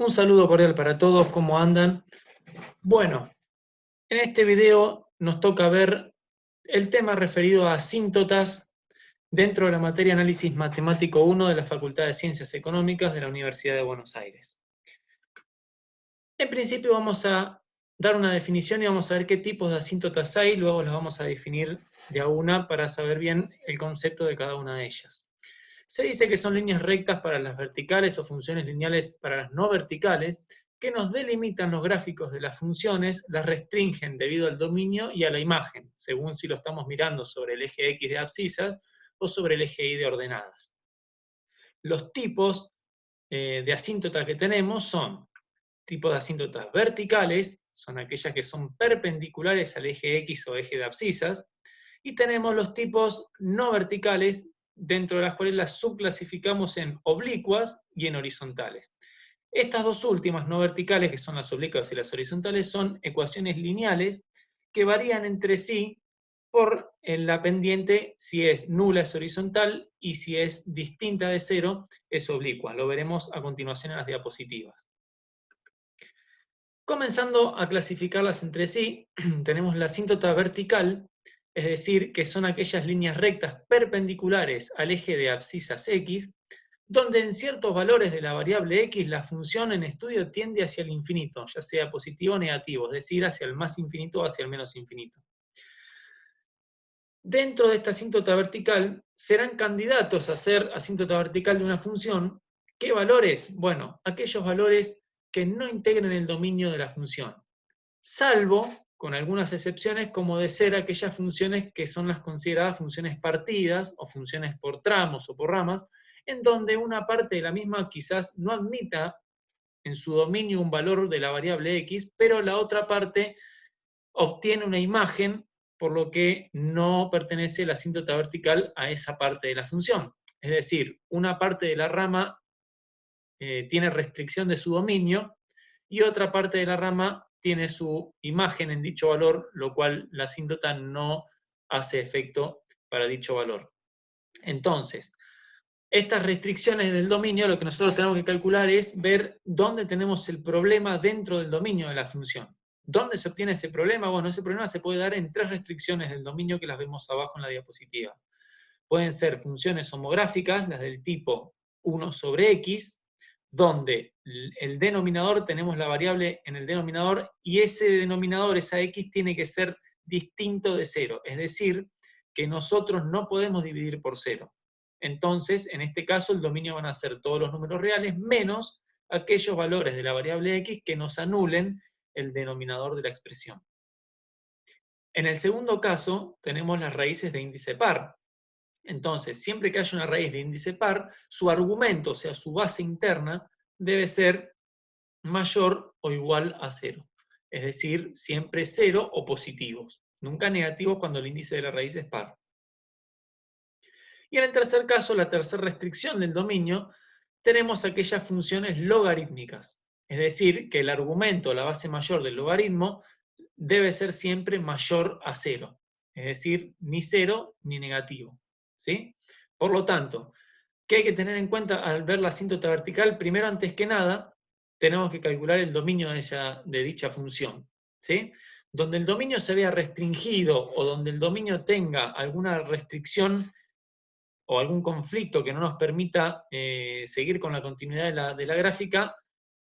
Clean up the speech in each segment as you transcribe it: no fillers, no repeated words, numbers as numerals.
Un saludo cordial para todos, ¿cómo andan? Bueno, en este video nos toca ver el tema referido a asíntotas dentro de la materia Análisis Matemático 1 de la Facultad de Ciencias Económicas de la Universidad de Buenos Aires. En principio vamos a dar una definición y vamos a ver qué tipos de asíntotas hay, luego las vamos a definir de a una para saber bien el concepto de cada una de ellas. Se dice que son líneas rectas para las verticales o funciones lineales para las no verticales, que nos delimitan los gráficos de las funciones, las restringen debido al dominio y a la imagen, según si lo estamos mirando sobre el eje X de abscisas o sobre el eje Y de ordenadas. Los tipos de asíntotas que tenemos son tipos de asíntotas verticales, son aquellas que son perpendiculares al eje X o eje de abscisas, y tenemos los tipos no verticales, dentro de las cuales las subclasificamos en oblicuas y en horizontales. Estas dos últimas, no verticales, que son las oblicuas y las horizontales, son ecuaciones lineales que varían entre sí por la pendiente, si es nula es horizontal y si es distinta de cero es oblicua. Lo veremos a continuación en las diapositivas. Comenzando a clasificarlas entre sí, tenemos la asíntota vertical, es decir, que son aquellas líneas rectas perpendiculares al eje de abscisas X, donde en ciertos valores de la variable X la función en estudio tiende hacia el infinito, ya sea positivo o negativo, es decir, hacia el más infinito o hacia el menos infinito. Dentro de esta asíntota vertical serán candidatos a ser asíntota vertical de una función. ¿Qué valores? Bueno, aquellos valores que no integren el dominio de la función, salvo, con algunas excepciones, como de ser aquellas funciones que son las consideradas funciones partidas o funciones por tramos o por ramas, en donde una parte de la misma quizás no admita en su dominio un valor de la variable X, pero la otra parte obtiene una imagen, por lo que no pertenece la asíntota vertical a esa parte de la función. Es decir, una parte de la rama tiene restricción de su dominio y otra parte de la rama tiene su imagen en dicho valor, lo cual la asíntota no hace efecto para dicho valor. Entonces, estas restricciones del dominio, lo que nosotros tenemos que calcular es ver dónde tenemos el problema dentro del dominio de la función. ¿Dónde se obtiene ese problema? Bueno, ese problema se puede dar en tres restricciones del dominio que las vemos abajo en la diapositiva. Pueden ser funciones homográficas, las del tipo 1 sobre x, donde el denominador, tenemos la variable en el denominador, y ese denominador, esa x, tiene que ser distinto de 0, es decir, que nosotros no podemos dividir por 0. Entonces, en este caso, el dominio van a ser todos los números reales, menos aquellos valores de la variable x que nos anulen el denominador de la expresión. En el segundo caso, tenemos las raíces de índice par. Entonces, siempre que haya una raíz de índice par, su argumento, o sea, su base interna, debe ser mayor o igual a 0. Es decir, siempre 0 o positivos. Nunca negativos cuando el índice de la raíz es par. Y en el tercer caso, la tercera restricción del dominio, tenemos aquellas funciones logarítmicas. Es decir, que el argumento, la base mayor del logaritmo, debe ser siempre mayor a 0. Es decir, ni 0 ni negativo. ¿Sí? Por lo tanto, ¿qué hay que tener en cuenta al ver la asíntota vertical? Primero, antes que nada, tenemos que calcular el dominio de dicha función. ¿Sí? Donde el dominio se vea restringido o donde el dominio tenga alguna restricción o algún conflicto que no nos permita seguir con la continuidad de la gráfica,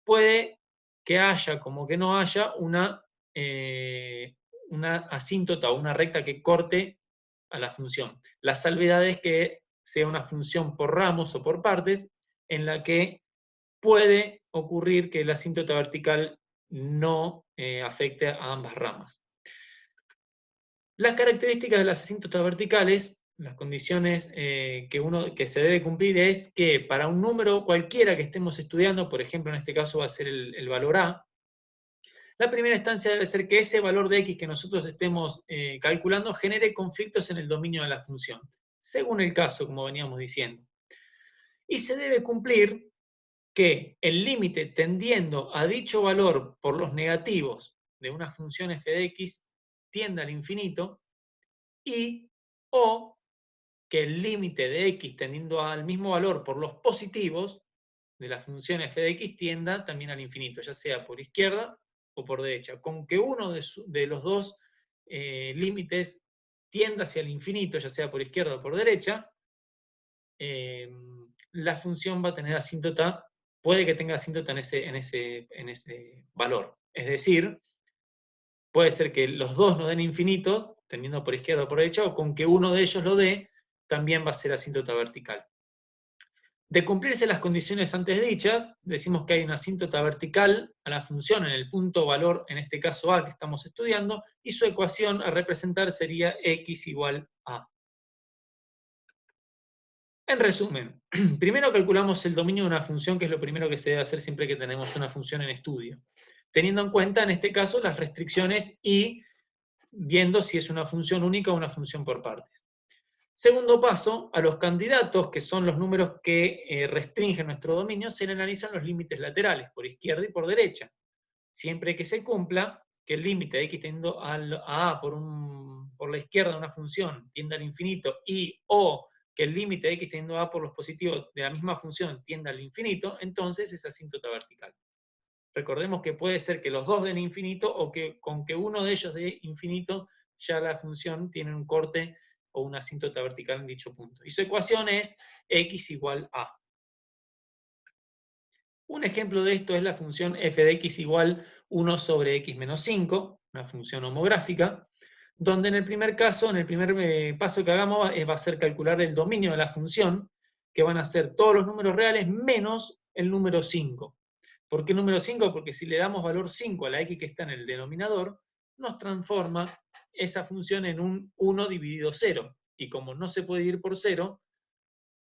puede que haya como que no haya una asíntota o una recta que corte a la función. La salvedad es que sea una función por ramos o por partes, en la que puede ocurrir que la asíntota vertical no afecte a ambas ramas. Las características de las asíntotas verticales, las condiciones que se debe cumplir es que para un número cualquiera que estemos estudiando, por ejemplo en este caso va a ser el valor A, la primera instancia debe ser que ese valor de x que nosotros estemos calculando genere conflictos en el dominio de la función, según el caso, como veníamos diciendo. Y se debe cumplir que el límite tendiendo a dicho valor por los negativos de una función f de x tienda al infinito, y o que el límite de x tendiendo al mismo valor por los positivos de la función f de x tienda también al infinito, ya sea por izquierda o por derecha. Con que uno de los dos límites tienda hacia el infinito, ya sea por izquierda o por derecha, la función va a tener asíntota, puede que tenga asíntota en ese valor. Es decir, puede ser que los dos nos den infinito, tendiendo por izquierda o por derecha, o con que uno de ellos lo dé, también va a ser asíntota vertical. De cumplirse las condiciones antes dichas, decimos que hay una asíntota vertical a la función en el punto valor, en este caso a, que estamos estudiando, y su ecuación a representar sería x igual a. En resumen, primero calculamos el dominio de una función, que es lo primero que se debe hacer siempre que tenemos una función en estudio, teniendo en cuenta, en este caso, las restricciones y viendo si es una función única o una función por partes. Segundo paso, a los candidatos, que son los números que restringen nuestro dominio, se le analizan los límites laterales, por izquierda y por derecha. Siempre que se cumpla que el límite de x tendiendo a a por la izquierda de una función tienda al infinito y o que el límite de x tendiendo a por los positivos de la misma función tienda al infinito, entonces es asíntota vertical. Recordemos que puede ser que los dos den infinito o que con que uno de ellos dé infinito ya la función tiene un corte o una asíntota vertical en dicho punto. Y su ecuación es x igual a. Un ejemplo de esto es la función f de x igual 1 sobre x menos 5, una función homográfica, donde en el primer caso, en el primer paso que hagamos va a ser calcular el dominio de la función, que van a ser todos los números reales menos el número 5. ¿Por qué número 5? Porque si le damos valor 5 a la x que está en el denominador, nos transforma esa función en un 1 dividido 0. Y como no se puede ir por 0,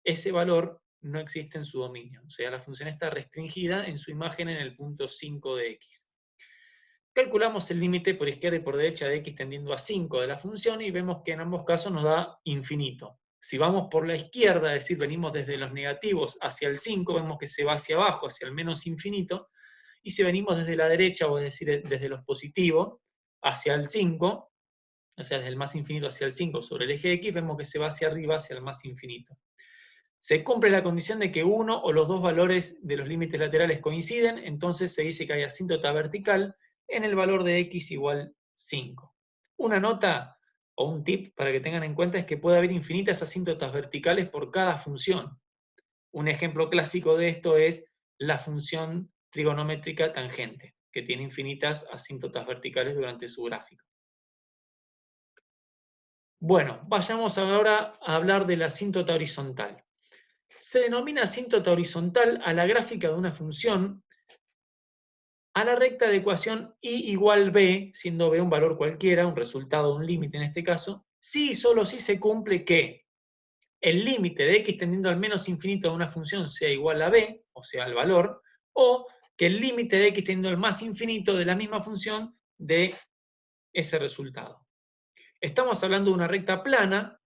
ese valor no existe en su dominio. O sea, la función está restringida en su imagen en el punto 5 de x. Calculamos el límite por izquierda y por derecha de x tendiendo a 5 de la función y vemos que en ambos casos nos da infinito. Si vamos por la izquierda, es decir, venimos desde los negativos hacia el 5, vemos que se va hacia abajo, hacia el menos infinito. Y si venimos desde la derecha, o es decir, desde los positivos, hacia el 5, o sea, desde el más infinito hacia el 5 sobre el eje X, vemos que se va hacia arriba, hacia el más infinito. Se cumple la condición de que uno o los dos valores de los límites laterales coinciden, entonces se dice que hay asíntota vertical en el valor de x igual 5. Una nota o un tip para que tengan en cuenta es que puede haber infinitas asíntotas verticales por cada función. Un ejemplo clásico de esto es la función trigonométrica tangente, que tiene infinitas asíntotas verticales durante su gráfico. Bueno, vayamos ahora a hablar de la asíntota horizontal. Se denomina asíntota horizontal a la gráfica de una función a la recta de ecuación y igual b, siendo b un valor cualquiera, un resultado, un límite en este caso, si y solo si se cumple que el límite de x tendiendo al menos infinito de una función sea igual a b, o sea, al valor, o que el límite de x tendiendo al más infinito de la misma función dé ese resultado. Estamos hablando de una recta plana,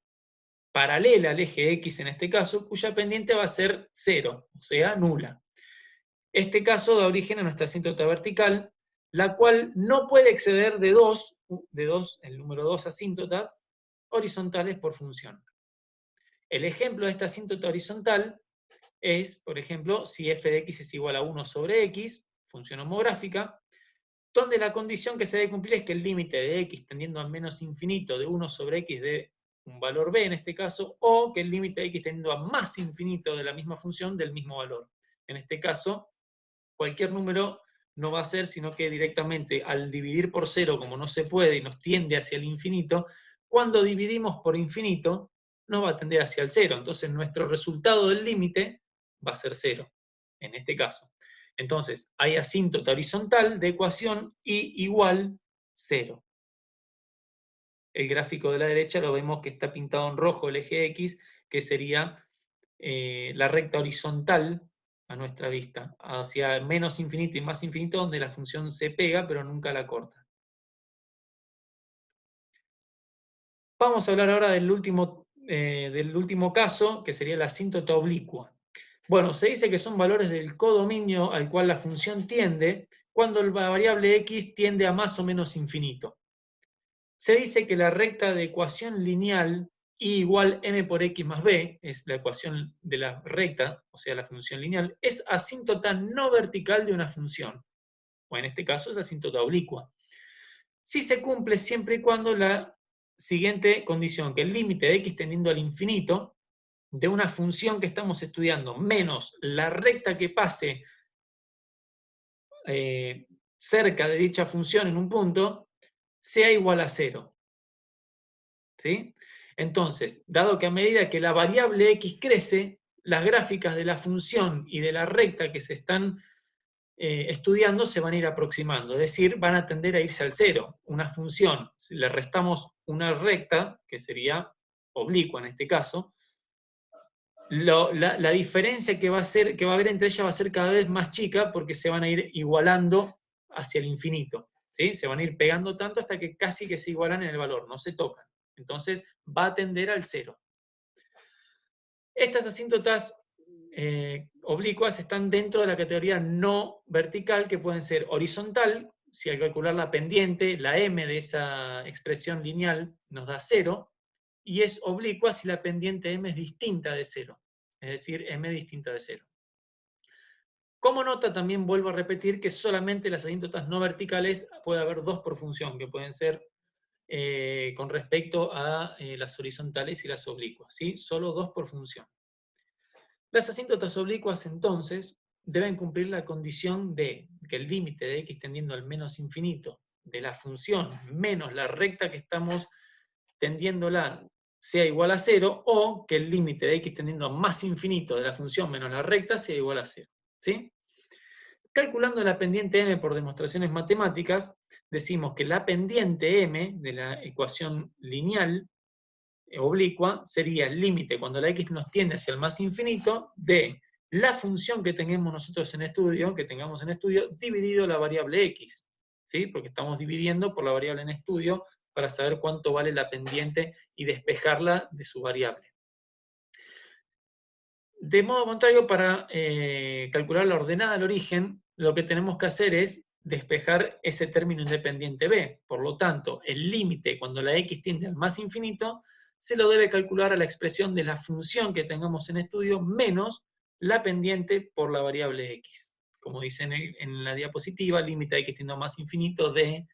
paralela al eje X en este caso, cuya pendiente va a ser 0, o sea, nula. Este caso da origen a nuestra asíntota vertical, la cual no puede exceder de el número 2 asíntotas horizontales por función. El ejemplo de esta asíntota horizontal es, por ejemplo, si f de x es igual a 1 sobre x, función homográfica, donde la condición que se debe cumplir es que el límite de x tendiendo a menos infinito de 1 sobre x de un valor b en este caso, o que el límite de x tendiendo a más infinito de la misma función del mismo valor. En este caso, cualquier número no va a ser, sino que directamente al dividir por 0, como no se puede y nos tiende hacia el infinito, cuando dividimos por infinito, nos va a tender hacia el 0. Entonces nuestro resultado del límite va a ser 0, en este caso. Entonces, hay asíntota horizontal de ecuación y igual 0. El gráfico de la derecha lo vemos que está pintado en rojo el eje X, que sería la recta horizontal a nuestra vista, hacia menos infinito y más infinito, donde la función se pega, pero nunca la corta. Vamos a hablar ahora del último caso, que sería la asíntota oblicua. Bueno, se dice que son valores del codominio al cual la función tiende cuando la variable x tiende a más o menos infinito. Se dice que la recta de ecuación lineal y igual m por x más b, es la ecuación de la recta, o sea, la función lineal, es asíntota no vertical de una función, o en este caso es asíntota oblicua. Si se cumple siempre y cuando la siguiente condición, que el límite de x tendiendo al infinito de una función que estamos estudiando menos la recta que pase cerca de dicha función en un punto, sea igual a 0. ¿Sí? Entonces, dado que a medida que la variable x crece, las gráficas de la función y de la recta que se están estudiando se van a ir aproximando, es decir, van a tender a irse al 0. Una función, si le restamos una recta, que sería oblicua en este caso, la diferencia que va a haber entre ellas va a ser cada vez más chica porque se van a ir igualando hacia el infinito. ¿Sí? Se van a ir pegando tanto hasta que casi que se igualan en el valor, no se tocan. Entonces va a tender al 0. Estas asíntotas oblicuas están dentro de la categoría no vertical, que pueden ser horizontal, si al calcular la pendiente, la m de esa expresión lineal nos da 0, y es oblicua si la pendiente m es distinta de 0, es decir, m distinta de 0. Como nota, también vuelvo a repetir que solamente las asíntotas no verticales puede haber dos por función, que pueden ser con respecto a las horizontales y las oblicuas, ¿sí? Solo dos por función. Las asíntotas oblicuas, entonces, deben cumplir la condición de que el límite de x tendiendo al menos infinito de la función menos la recta que estamos tendiéndola sea igual a 0, o que el límite de x tendiendo a más infinito de la función menos la recta sea igual a 0. ¿Sí? Calculando la pendiente m por demostraciones matemáticas, decimos que la pendiente m de la ecuación lineal oblicua sería el límite cuando la x nos tiende hacia el más infinito de la función que tengamos nosotros en estudio, dividido la variable x. ¿Sí? Porque estamos dividiendo por la variable en estudio para saber cuánto vale la pendiente y despejarla de su variable. De modo contrario, para calcular la ordenada al origen, lo que tenemos que hacer es despejar ese término independiente b. Por lo tanto, el límite cuando la x tiende al más infinito se lo debe calcular a la expresión de la función que tengamos en estudio menos la pendiente por la variable x. Como dice en la diapositiva, límite de x tiende a más infinito de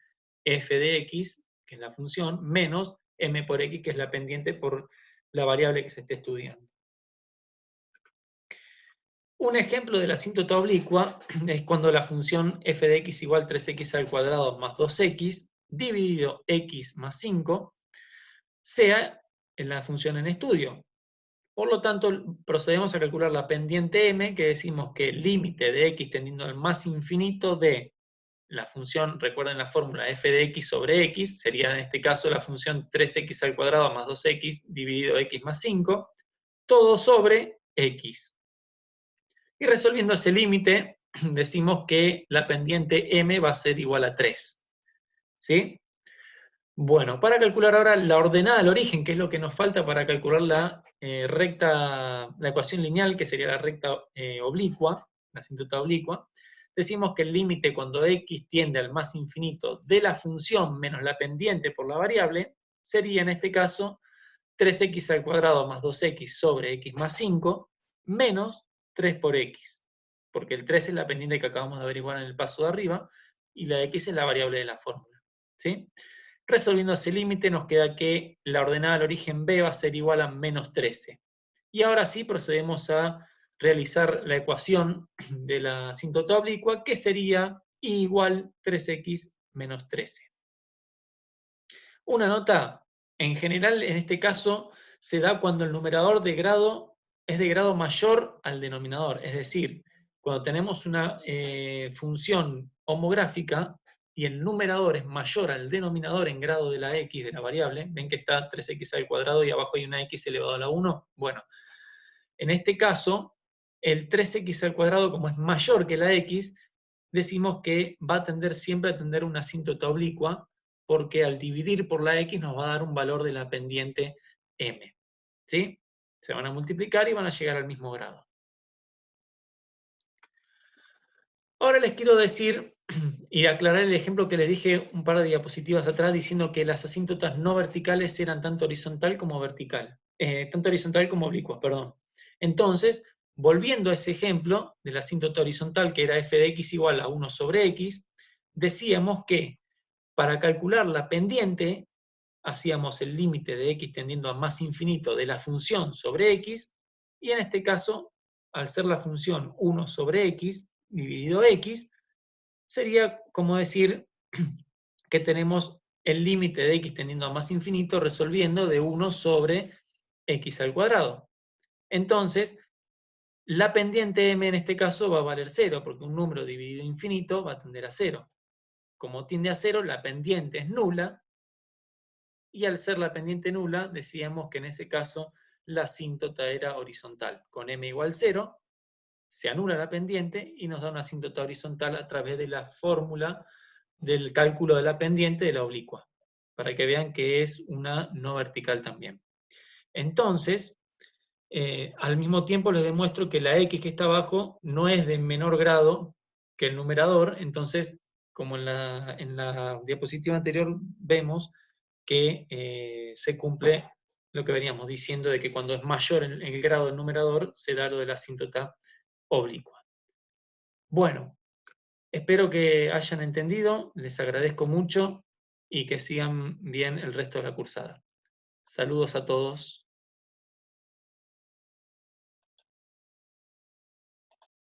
f de x, que es la función, menos m por x, que es la pendiente por la variable que se esté estudiando. Un ejemplo de la asíntota oblicua es cuando la función f de x igual 3x al cuadrado más 2x dividido x más 5 sea en la función en estudio. Por lo tanto, procedemos a calcular la pendiente m, que decimos que el límite de x tendiendo al más infinito de la función, recuerden la fórmula f de x sobre x, sería en este caso la función 3x al cuadrado más 2x dividido x más 5, todo sobre x. Y resolviendo ese límite, decimos que la pendiente m va a ser igual a 3. ¿Sí? Bueno, para calcular ahora la ordenada al origen, que es lo que nos falta para calcular la recta, la ecuación lineal, que sería la recta oblicua, la asíntota oblicua, decimos que el límite cuando x tiende al más infinito de la función menos la pendiente por la variable, sería en este caso 3x al cuadrado más 2x sobre x más 5, menos 3 por x, porque el 3 es la pendiente que acabamos de averiguar en el paso de arriba, y la x es la variable de la fórmula. ¿Sí? Resolviendo ese límite nos queda que la ordenada al origen b va a ser igual a menos 13. Y ahora sí procedemos a realizar la ecuación de la asíntota oblicua, que sería y igual 3x menos 13. Una nota, en general, en este caso, se da cuando el numerador de grado es de grado mayor al denominador. Es decir, cuando tenemos una función homográfica y el numerador es mayor al denominador en grado de la x, de la variable, ven que está 3x al cuadrado y abajo hay una x elevado a la 1. Bueno, en este caso, el 3x al cuadrado, como es mayor que la x, decimos que va a tender siempre a tener una asíntota oblicua, porque al dividir por la x nos va a dar un valor de la pendiente m. ¿Sí? Se van a multiplicar y van a llegar al mismo grado. Ahora les quiero decir, Y aclarar el ejemplo que les dije un par de diapositivas atrás, diciendo que las asíntotas no verticales eran tanto horizontal como vertical, tanto horizontal como oblicuas, perdón. Entonces, volviendo a ese ejemplo de la asíntota horizontal, que era f de x igual a 1 sobre x, decíamos que para calcular la pendiente, hacíamos el límite de x tendiendo a más infinito de la función sobre x, y en este caso, al ser la función 1 sobre x dividido x, sería como decir que tenemos el límite de x tendiendo a más infinito resolviendo de 1 sobre x al cuadrado. Entonces, la pendiente m en este caso va a valer 0, porque un número dividido a infinito va a tender a 0. Como tiende a 0, la pendiente es nula, y al ser la pendiente nula, decíamos que en ese caso la asíntota era horizontal. Con m igual 0, se anula la pendiente y nos da una asíntota horizontal a través de la fórmula del cálculo de la pendiente de la oblicua, para que vean que es una no vertical también. Entonces, al mismo tiempo les demuestro que la x que está abajo no es de menor grado que el numerador, entonces, como en la diapositiva anterior vemos que se cumple lo que veníamos diciendo de que cuando es mayor el grado del numerador, se da lo de la asíntota oblicua. Bueno, espero que hayan entendido, les agradezco mucho y que sigan bien el resto de la cursada. Saludos a todos.